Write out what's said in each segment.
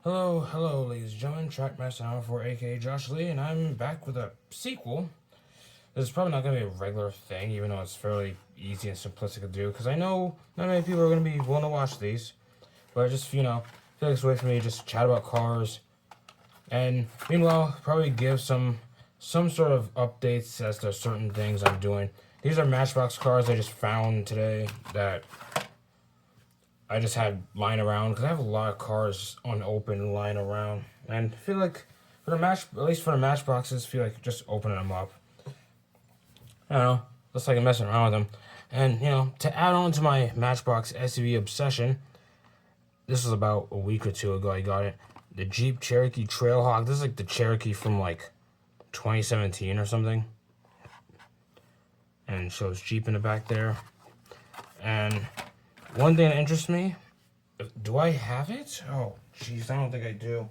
Hello, ladies and gentlemen. Trackmaster Number 4, aka Josh Lee, and I'm back with a sequel. This is probably not going to be a regular thing, even though it's fairly easy and simplistic to do, because I know not many people are going to be willing to watch these. But I just, feel like it's a way for me to just chat about cars, and meanwhile, probably give some sort of updates as to certain things I'm doing. These are Matchbox cars I just found today that I just had lying around because I have a lot of cars unopened lying around, and I feel like at least for the Matchboxes, I feel like just opening them up. I don't know, looks like I'm messing around with them. And to add on to my Matchbox SUV obsession, this was about a week or two ago. I got it, the Jeep Cherokee Trailhawk. This is like the Cherokee from like 2017 or something, and it shows Jeep in the back there. And one thing that interests me, do I have it? Oh, jeez, I don't think I do.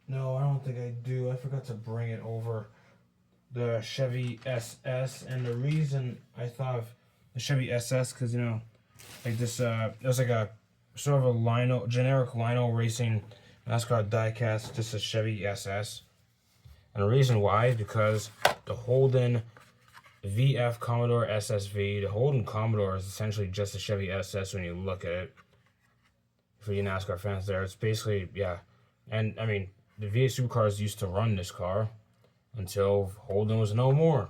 No, I don't think I do. I forgot to bring it over. The Chevy SS, and the reason I thought of the Chevy SS, because, like this, it was like a sort of a generic Lino racing NASCAR diecast, just a Chevy SS. And the reason why is because the Holden VF Commodore SSV. The Holden Commodore is essentially just a Chevy SS when you look at it. For you NASCAR fans there, it's basically, yeah. And, I mean, the V8 supercars used to run this car until Holden was no more.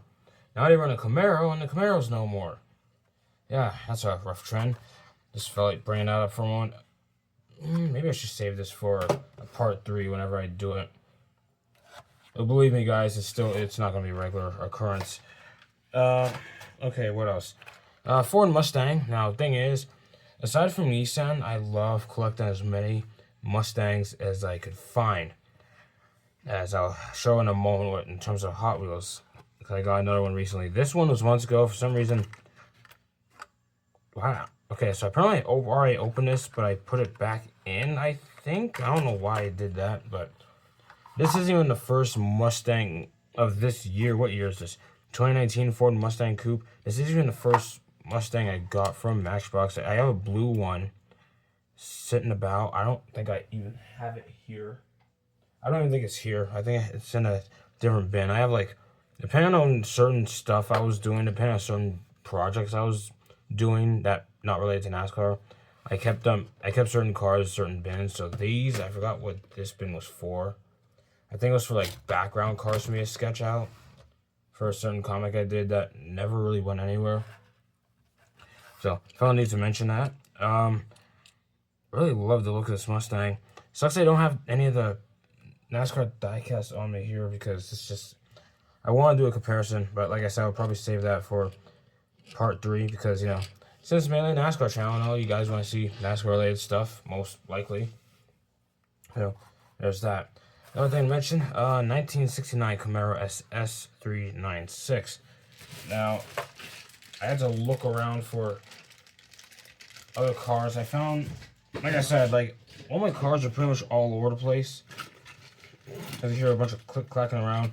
Now they run a Camaro, and the Camaro's no more. Yeah, that's a rough trend. Just felt like bringing that up for a moment. Maybe I should save this for a part 3 whenever I do it. But believe me, guys, it's not going to be a regular occurrence. Okay, what else? Ford Mustang. Now, the thing is, aside from Nissan, I love collecting as many Mustangs as I could find. As I'll show in a moment in terms of Hot Wheels. Because I got another one recently. This one was months ago. For some reason... Wow. Okay, so apparently I already opened this, but I put it back in, I think. I don't know why I did that, but... This isn't even the first Mustang of this year. What year is this? 2019 Ford Mustang Coupe. This isn't even the first Mustang I got from Matchbox. I have a blue one sitting about. I don't think I even have it here. I don't even think it's here. I think it's in a different bin. I have, like, depending on certain stuff I was doing, depending on certain projects I was doing that not related to NASCAR, I kept certain cars, certain bins. So these, I forgot what this bin was for. I think it was for, like, background cars for me to sketch out for a certain comic I did that never really went anywhere. So, I felt I need to mention that. Really love the look of this Mustang. Sucks I don't have any of the NASCAR diecast on me here because it's just... I want to do a comparison, but like I said, I'll probably save that for part 3 because, since it's mainly a NASCAR channel, I know you guys want to see NASCAR-related stuff, most likely. So, there's that. Another thing to mention, 1969 Camaro SS 396. Now, I had to look around for other cars. I found, like I said, like, all my cars are pretty much all over the place. As you hear a bunch of click-clacking around.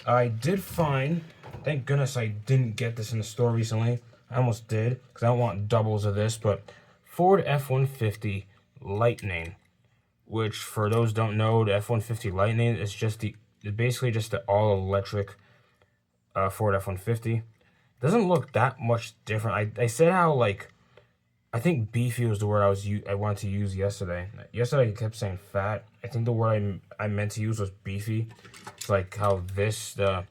I did find, thank goodness I didn't get this in the store recently. I almost did, because I don't want doubles of this, but Ford F-150 Lightning. Which, for those who don't know, the F-150 Lightning is basically just the all-electric Ford F-150. Doesn't look that much different. I said how, like, I think beefy was the word I wanted to use yesterday. Yesterday I kept saying fat. I think the word I meant to use was beefy. It's like how the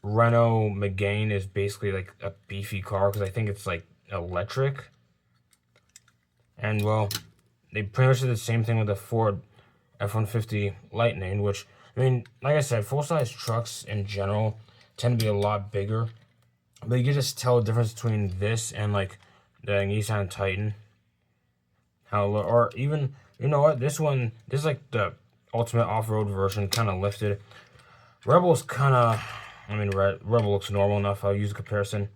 Renault Megane is basically like a beefy car because I think it's like electric. And, well... They pretty much did the same thing with the Ford F-150 Lightning, which, I mean, like I said, full-size trucks in general tend to be a lot bigger. But you can just tell the difference between this and, like, the Nissan Titan. Or even, you know what, this is like the ultimate off-road version, kind of lifted. Rebel's kind of, I mean, Rebel looks normal enough. I'll use a comparison.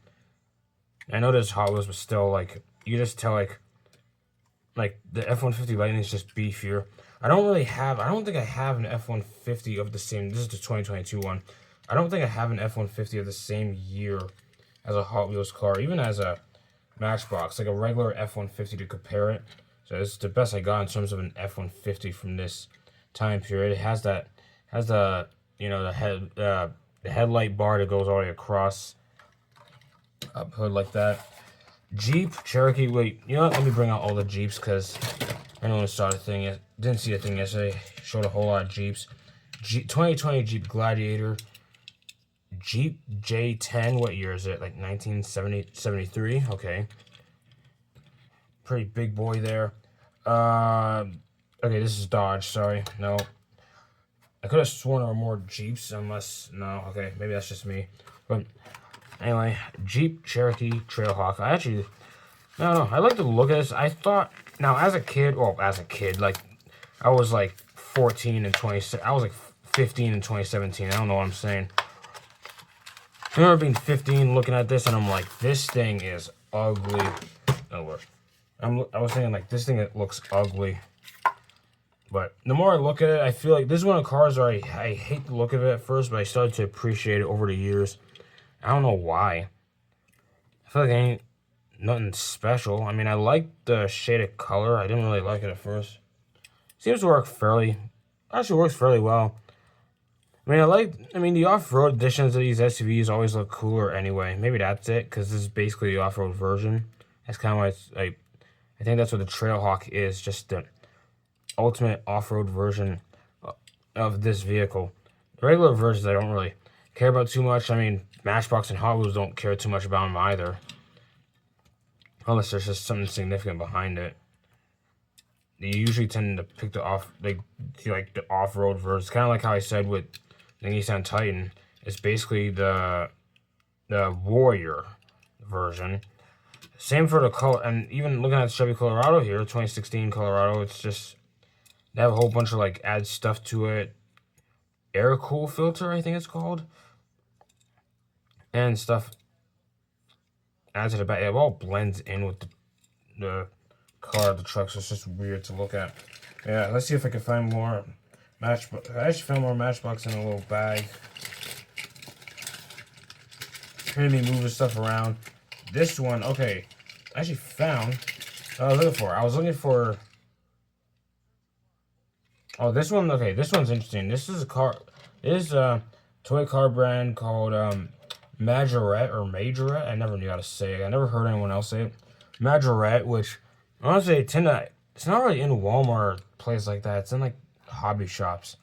I know there's Hot Wheels, but still, like, you just tell, like the F-150 Lightning is just beefier. I don't think I have an F-150 of the same, this is the 2022 one. I don't think I have an F-150 of the same year as a Hot Wheels car, even as a Matchbox, like a regular F-150 to compare it. So this is the best I got in terms of an F-150 from this time period. It has the the headlight bar that goes all the way across up hood like that. Jeep Cherokee. Wait, you know what? Let me bring out all the Jeeps because I know saw the thing. Didn't see the thing yesterday. Showed a whole lot of Jeeps. 2020 Jeep Gladiator. Jeep J10. What year is it? Like 1970, 73. Okay. Pretty big boy there. Okay, this is Dodge. Sorry, no. I could have sworn there were more Jeeps, unless no. Okay, maybe that's just me. But anyway, Jeep Cherokee Trailhawk. I don't know. I like to look at this. I thought now as a kid, like I was like 14 and 20. I was like 15 in 2017. I don't know what I'm saying. I remember being 15, looking at this, and I'm like, this thing is ugly. Oh, look. I was thinking like this thing looks ugly, but the more I look at it, I feel like this is one of the cars where I hate the look of it at first, but I started to appreciate it over the years. I don't know why. I feel like it ain't nothing special. I mean, I like the shaded color. I didn't really like it at first. Seems to work actually works fairly well. I mean, the off-road editions of these SUVs always look cooler anyway. Maybe that's it, because this is basically the off-road version. That's kind of why it's like. I think that's what the Trailhawk is, just the ultimate off-road version of this vehicle. The regular versions I don't really care about too much. I mean, Matchbox and Hot Wheels don't care too much about them either. Unless there's just something significant behind it. They usually tend to pick the off-road version. Kind of like how I said with the Nissan Titan. It's basically the Warrior version. Same for the color, and even looking at Chevy Colorado here, 2016 Colorado, it's just, they have a whole bunch of, like, add stuff to it. Air cool filter, I think it's called. And stuff add to the back. It all blends in with the color of the truck, so it's just weird to look at. Yeah, let's see if I can find more Matchbox. I actually found more Matchbox in a little bag. Hearing me moving stuff around. This one, okay, I actually found what I was looking for. I was looking for, oh, this one, okay, this one's interesting. This is a toy car brand called Majorette. I never knew how to say it. I never heard anyone else say it. Majorette, which, honestly, it's not really in Walmart or place like that. It's in, like, hobby shops.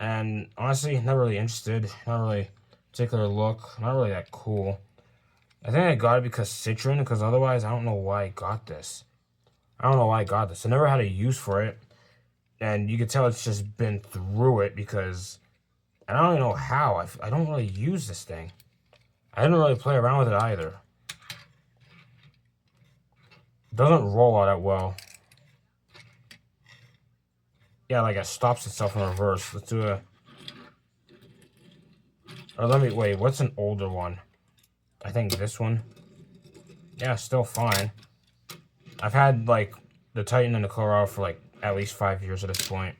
And, honestly, not really interested. Not really particular look. Not really that cool. I think I got it because Citroen, because otherwise I don't know why I got this. I never had a use for it. And you can tell it's just been through it because I don't even know how. I don't really use this thing. I didn't really play around with it either. It doesn't roll all that well. Yeah, like it stops itself in reverse. Let's do a... Or wait, what's an older one? I think this one. Yeah, still fine. I've had, like, the Titan and the Colorado for, like, at least 5 years at this point.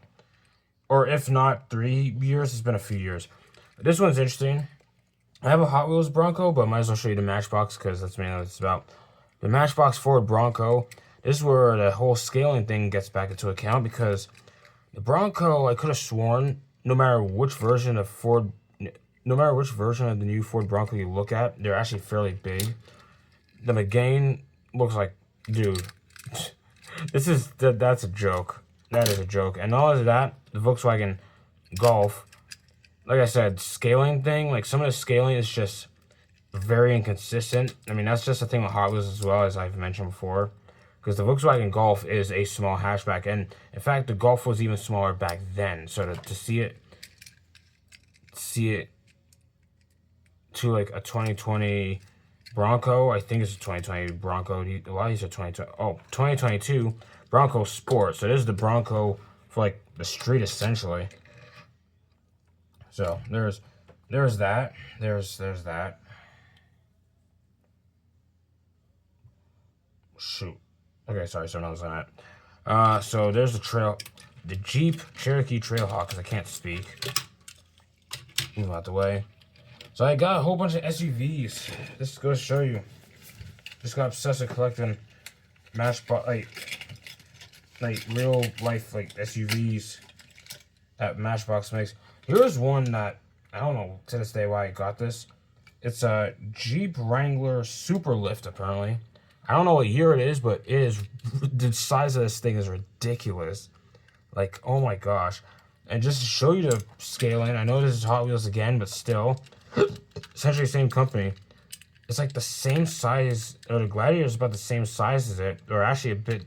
Or if not 3 years, it's been a few years. This one's interesting. I have a Hot Wheels Bronco, but I might as well show you the Matchbox because that's mainly what it's about. The Matchbox Ford Bronco. This is where the whole scaling thing gets back into account because the Bronco, I could have sworn, no matter which version of the new Ford Bronco you look at, they're actually fairly big. The Megane looks like, dude, that's a joke. That is a joke. And not only that, the Volkswagen Golf, like I said, scaling thing, like some of the scaling is just very inconsistent. I mean, that's just a thing with Hot Wheels as well, as I've mentioned before. Because the Volkswagen Golf is a small hatchback. And in fact, the Golf was even smaller back then. So to see it to like a 2020 Bronco, I think it's a 2020 Bronco. A lot of these are 2020. Oh, 2022 Bronco Sport. So this is the Bronco for like the street essentially. So there's that. There's that. Shoot. Okay, sorry, someone else on that. So there's the Jeep Cherokee Trailhawk, because I can't speak. Move out the way. So I got a whole bunch of SUVs. This goes to show you. Just got obsessed with collecting Matchbox, like like real life like SUVs that Matchbox makes. Here's one that I don't know to this day why I got this. It's a Jeep Wrangler Super Lift apparently. I don't know what year it is, but it is the size of this thing is ridiculous. Like, oh my gosh. And just to show you the scaling, I know this is Hot Wheels again, but still, essentially the same company. It's like the same size, or the Gladiator is about the same size as it, or actually a bit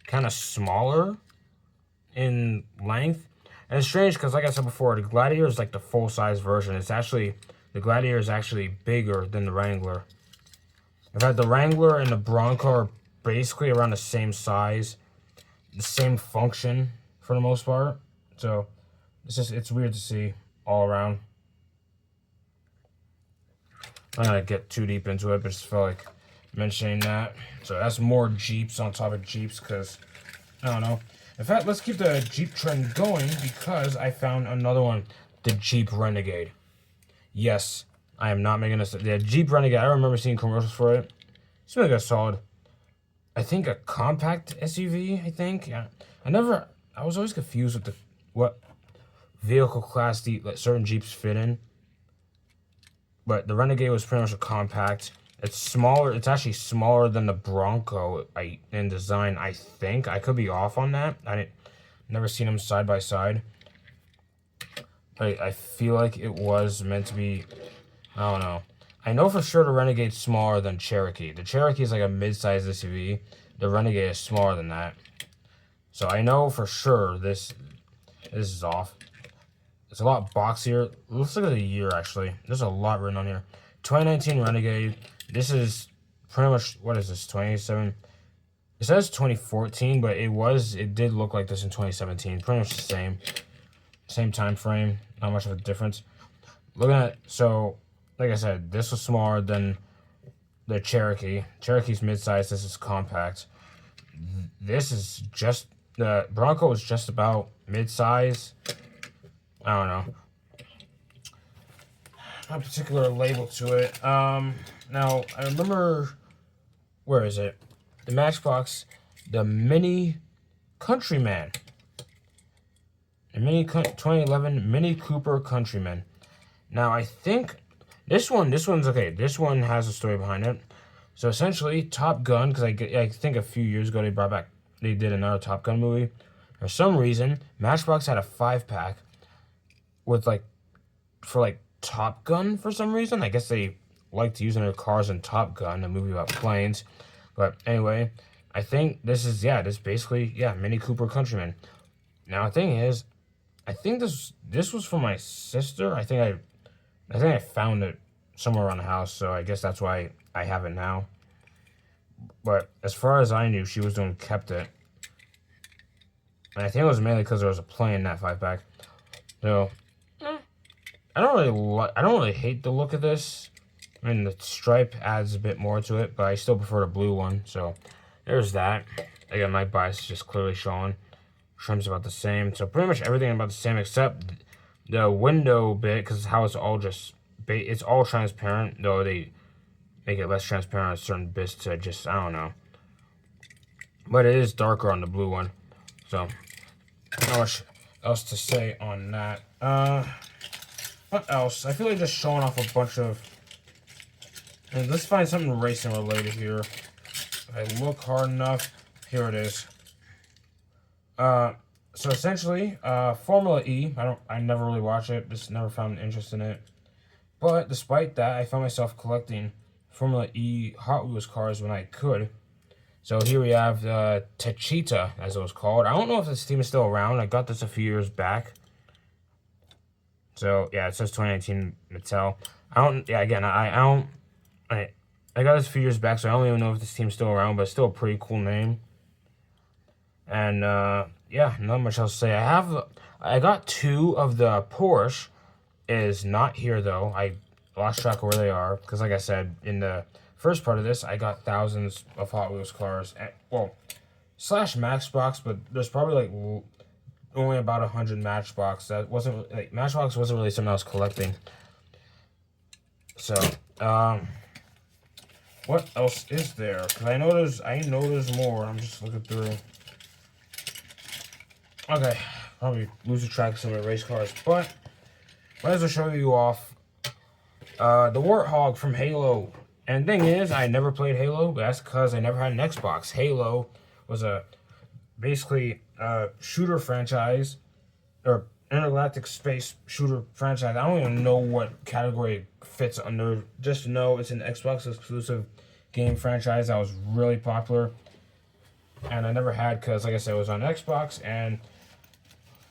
kind of smaller in length. And it's strange because, like I said before, the Gladiator is like the full-size version. It's actually, the Gladiator is actually bigger than the Wrangler. In fact, the Wrangler and the Bronco are basically around the same size, the same function for the most part. So it's weird to see all around. I'm not gonna get too deep into it, but just felt like mentioning that. So that's more Jeeps on top of Jeeps, because I don't know. In fact, let's keep the Jeep trend going because I found another one, the Jeep Renegade. Yes, I am not making this. The Jeep Renegade, I remember seeing commercials for it. It's like a solid, I think a compact SUV, I think. Yeah. I was always confused with what vehicle class like certain Jeeps fit in. But the Renegade was pretty much a compact. It's smaller. It's actually smaller than the Bronco in design, I think. I could be off on that. Never seen them side by side. I feel like it was meant to be, I don't know. I know for sure the Renegade's smaller than Cherokee. The Cherokee is like a mid-sized SUV. The Renegade is smaller than that. So I know for sure this is off. It's a lot boxier. Let's look at the year, actually. There's a lot written on here. 2019 Renegade. This is pretty much, what is this, 27? It says 2014, but it did look like this in 2017. Pretty much the same time frame. Not much of a difference. Looking at, so, like I said, this was smaller than the Cherokee. Cherokee's mid-size. This is compact. This is just, the Bronco is just about mid-size. I don't know. Not a particular label to it. Now, I remember, where is it? The Matchbox, the Mini Countryman. The 2011 Mini Cooper Countryman. Now, I think this one's okay. This one has a story behind it. So, essentially, Top Gun, because I think a few years ago they did another Top Gun movie. For some reason, Matchbox had a 5-pack with for Top Gun for some reason. I guess they liked using their cars in Top Gun, a movie about planes. But anyway, I think this is basically Mini Cooper Countryman. Now the thing is, I think this was for my sister. I think I found it somewhere around the house, so I guess that's why I have it now. But as far as I knew, she was the one who kept it. And I think it was mainly because there was a plane in that 5-pack. So I don't really hate the look of this. I mean, the stripe adds a bit more to it, but I still prefer the blue one. So there's that. Again, my bias is just clearly showing. Trim's about the same. So pretty much everything about the same except the window bit, because how it's all it's all transparent, though they make it less transparent on certain bits to just, I don't know. But it is darker on the blue one. So not much else to say on that. What else? I feel like just showing off a bunch of... And let's find something racing related here. If I look hard enough, here it is. So essentially, Formula E. I never really watch it. Just never found an interest in it. But despite that, I found myself collecting Formula E Hot Wheels cars when I could. So here we have the Tachita, as it was called. I don't know if this team is still around. I got this a few years back. So yeah, it says 2019 Mattel. I got this a few years back, so I don't even know if this team's still around, but it's still a pretty cool name. And yeah, not much else to say. I got 2 of the Porsche. Is not here though. I lost track of where they are because, like I said in the first part of this, I got thousands of Hot Wheels cars. Slash Matchbox, but there's probably only about 100 Matchbox. That wasn't Matchbox wasn't really something I was collecting. So, what else is there? Because I know there's more. I'm just looking through. Okay, probably losing track of some of the race cars, but might as well show you off the Warthog from Halo. And the thing is, I never played Halo, but that's because I never had an Xbox. Halo was a basically a shooter franchise, or intergalactic space shooter franchise. I don't even know what category it fits under. Just know it's an Xbox exclusive game franchise that was really popular. And I never had because, like I said, it was on Xbox, and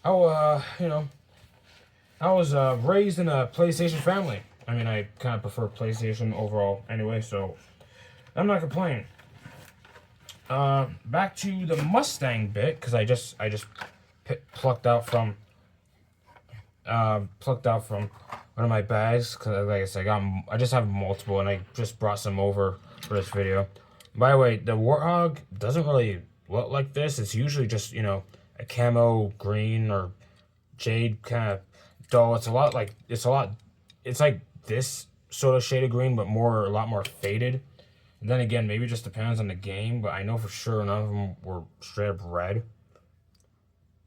I was raised in a PlayStation family. I mean, I kind of prefer PlayStation overall anyway, so I'm not complaining. Back to the Mustang bit, because I just plucked out from one of my bags, because like I said, I just have multiple, and I just brought some over for this video. By the way, the Warthog doesn't really look like this. It's usually just, you know, a camo green or jade kind of dull. It's like this sort of shade of green, but a lot more faded. And then again, maybe it just depends on the game, but I know for sure none of them were straight up red.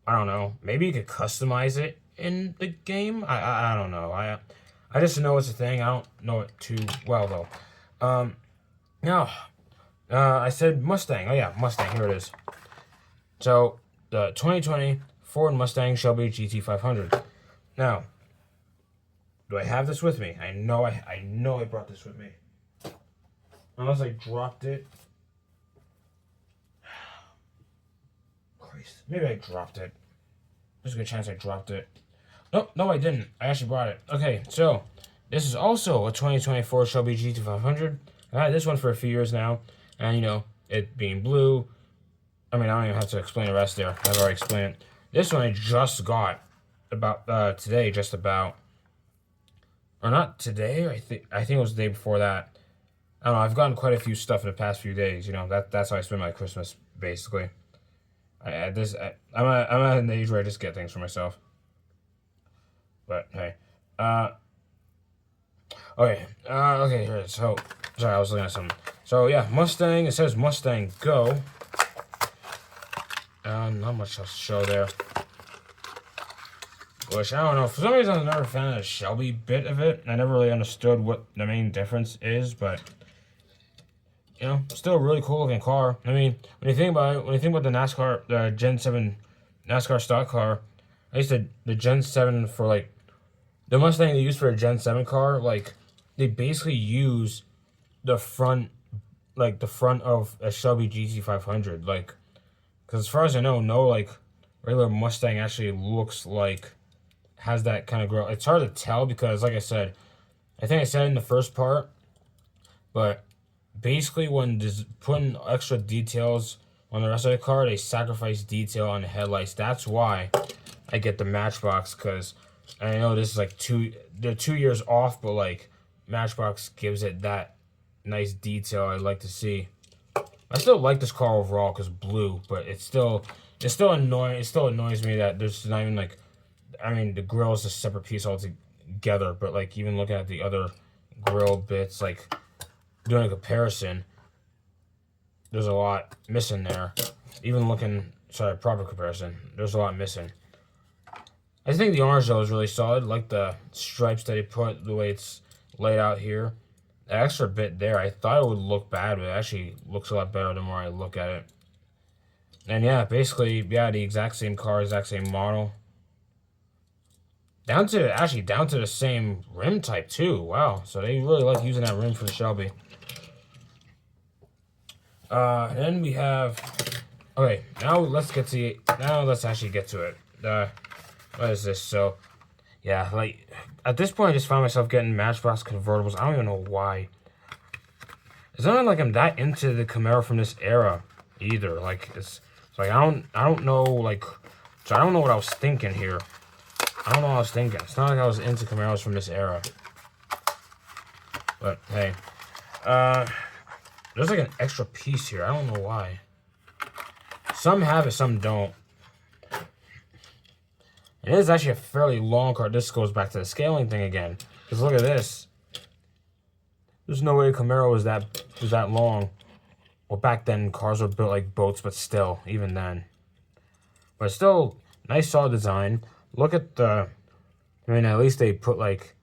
I don't know. Maybe you could customize it in the game. I don't know. I just know it's a thing. I don't know it too well though. Now, I said Mustang. Oh yeah, Mustang. Here it is. So the 2020 Ford Mustang Shelby GT500. Now, do I have this with me? I know I brought this with me. Unless I dropped it. Christ. Maybe I dropped it. There's a good chance I dropped it. Nope, no I didn't. I actually brought it. Okay, so this is also a 2024 Shelby GT500. I had this one for a few years now. And, you know, it being blue. I mean, I don't even have to explain the rest there. I've already explained it. This one I just got about today, just about. Or not today. I think it was the day before that. I don't know. I've gotten quite a few stuff in the past few days. You know, that's how I spend my Christmas basically. I'm at an age where I just get things for myself. But hey, okay. Here it is. So sorry, I was looking at something. So yeah, Mustang. It says Mustang Go. Not much else to show there. Which, I don't know, for some reason I was never a fan of the Shelby bit of it. I never really understood what the main difference is, but, you know, still a really cool looking car. I mean, when you think about it, the NASCAR, the Gen 7 NASCAR stock car, I used to, the Gen 7 for, like, the Mustang they use for a Gen 7 car, like, they basically use the front of a Shelby GT500, like, because as far as I know, no, like, regular Mustang actually looks like, has that kind of grill. It's hard to tell because, like I said, I think I said in the first part, but basically when putting extra details on the rest of the car, they sacrifice detail on the headlights. That's why I get the Matchbox, because I know this is like they're 2 years off, but like Matchbox gives it that nice detail I like to see. I still like this car overall because blue, but it's still annoying. It still annoys me that there's not even like, I mean, the grill is a separate piece altogether, but like even looking at the other grill bits, like doing a comparison, there's a lot missing there. Even proper comparison, there's a lot missing. I think the orange though is really solid. Like the stripes that he put, the way it's laid out here. The extra bit there, I thought it would look bad, but it actually looks a lot better the more I look at it. And yeah, basically, yeah, the exact same car, exact same model. Down to the same rim type too. Wow, so they really like using that rim for the Shelby. Then we have, okay, now let's actually get to it. What is this? So, yeah, like, at this point I just found myself getting Matchbox convertibles. I don't even know why. It's not like I'm that into the Camaro from this era either. Like, it's like I don't know, like, so I don't know what I was thinking here. I don't know what I was thinking. It's not like I was into Camaros from this era. But, hey. There's like an extra piece here. I don't know why. Some have it, some don't. It is actually a fairly long car. This goes back to the scaling thing again. Because look at this. There's no way a Camaro was that long. Well, back then, cars were built like boats, but still, even then. But still, Nice solid design. Look at the, I mean, at least they put like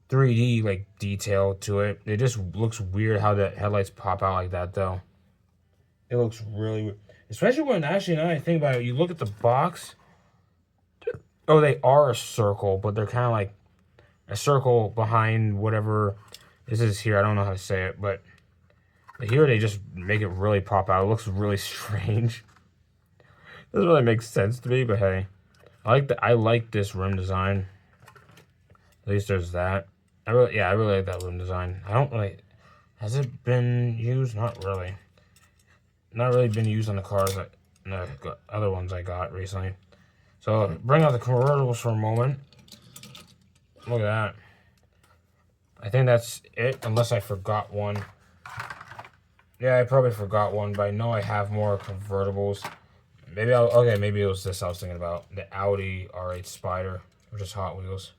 3D like detail to it. It just looks weird how the headlights pop out like that though. It looks really weird. Especially when actually now that I think about it, you look at the box. Oh, they are a circle, but they're kind of like a circle behind whatever this is here. I don't know how to say it, but here they just make it really pop out. It looks really strange. Doesn't really make sense to me, but hey. I like this rim design. At least there's that. I really like that rim design. I don't really, has it been used? Not really. Not really been used on the cars that the other ones I got recently. So bring out the convertibles for a moment. Look at that. I think that's it, unless I forgot one. Yeah, I probably forgot one, but I know I have more convertibles. Maybe maybe it was this I was thinking about. The Audi R8 Spider, which is Hot Wheels.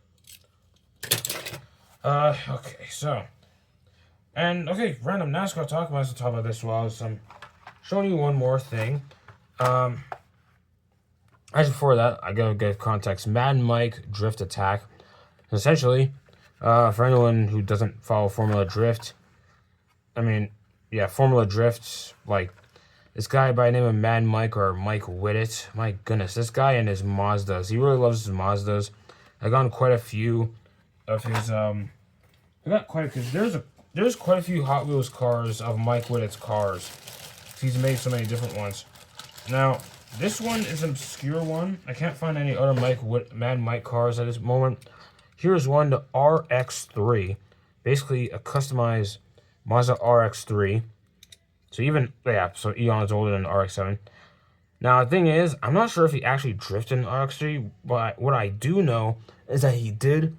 Okay, so. And, okay, random NASCAR talk. I might as well talk about this while I'm showing you one more thing. Actually, before that, I gotta give context. Mad Mike Drift Attack. Essentially, for anyone who doesn't follow Formula Drift, I mean, yeah, Formula Drift, like, this guy by the name of Mad Mike or Mike Whittet. My goodness, this guy and his Mazdas. He really loves his Mazdas. I got quite a few of his, I got quite a few. There's quite a few Hot Wheels cars of Mike Whittet's cars. He's made so many different ones. Now, this one is an obscure one. I can't find any other Mad Mike cars at this moment. Here's one, the RX-3. Basically, a customized Mazda RX-3. So so eons older than the RX-7. Now, the thing is, I'm not sure if he actually drifted in RX-3, but what I do know is that he did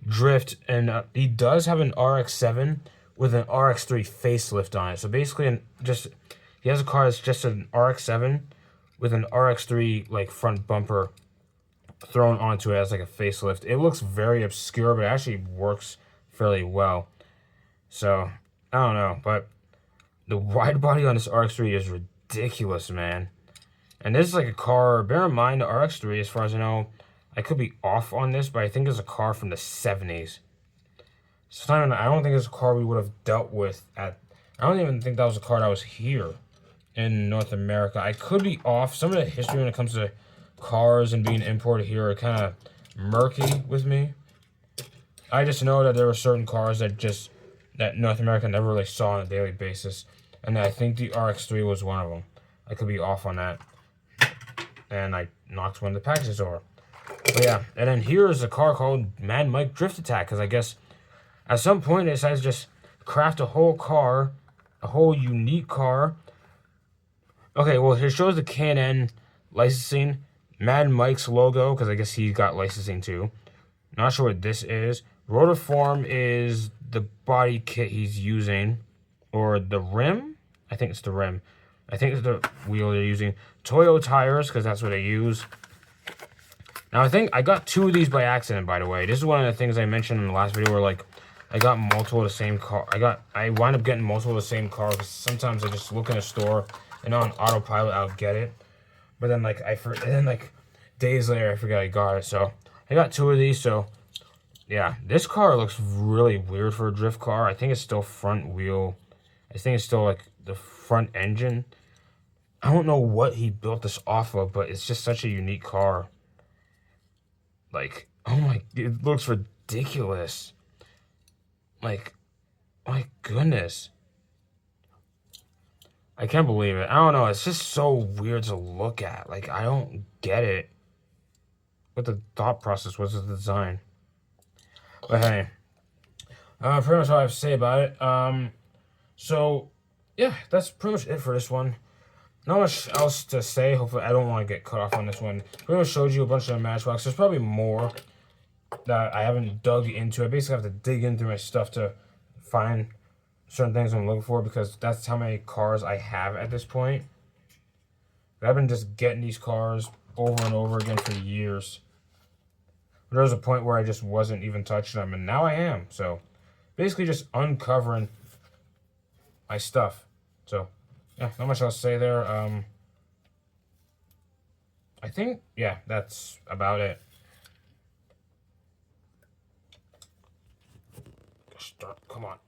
drift, and he does have an RX-7 with an RX-3 facelift on it. So basically, he has a car that's just an RX-7 with an RX-3 like front bumper thrown onto it as like a facelift. It looks very obscure, but it actually works fairly well. So, I don't know, but the wide body on this RX-3 is ridiculous, man. And this is like a car, bear in mind, the RX-3, as far as I know, I could be off on this, but I think it's a car from the 70s. So I don't think it's a car we would have dealt with I don't even think that was a car that was here in North America. I could be off. Some of the history when it comes to cars and being imported here are kind of murky with me. I just know that there were certain cars that North America never really saw on a daily basis. And I think the RX-3 was one of them. I could be off on that. And I knocked one of the packages over. But yeah, and then here is a car called Mad Mike Drift Attack. Because I guess at some point they decided to just craft a whole car, a whole unique car. Okay, well, here shows the K&N licensing. Mad Mike's logo, because I guess he got licensing too. Not sure what this is. Rotiform is the body kit he's using. Or the rim? I think it's the rim. I think it's the wheel they're using. Toyo tires, because that's what they use. Now, I think I got two of these by accident, by the way. This is one of the things I mentioned in the last video where, like, I got multiple of the same car. I wind up getting multiple of the same car because sometimes I just look in a store and on autopilot I'll get it. But then, like, days later I forget I got it. So, I got two of these, so... Yeah, this car looks really weird for a drift car. I think it's still front wheel. I think it's still, like, the front engine. I don't know what he built this off of, but it's just such a unique car. Like, oh my, it looks ridiculous. Like, my goodness. I can't believe it. I don't know, it's just so weird to look at. Like, I don't get it. What the thought process was of the design. But hey, pretty much all I have to say about it. So, yeah, that's pretty much it for this one. Not much else to say. Hopefully, I don't want to get cut off on this one. Pretty much showed you a bunch of Matchbox. There's probably more that I haven't dug into. I basically have to dig in through my stuff to find certain things I'm looking for because that's how many cars I have at this point. I've been just getting these cars over and over again for years. There was a point where I just wasn't even touching them, and now I am. So, basically just uncovering my stuff. So, yeah, not much else to say there. I think, yeah, that's about it. Start, come on.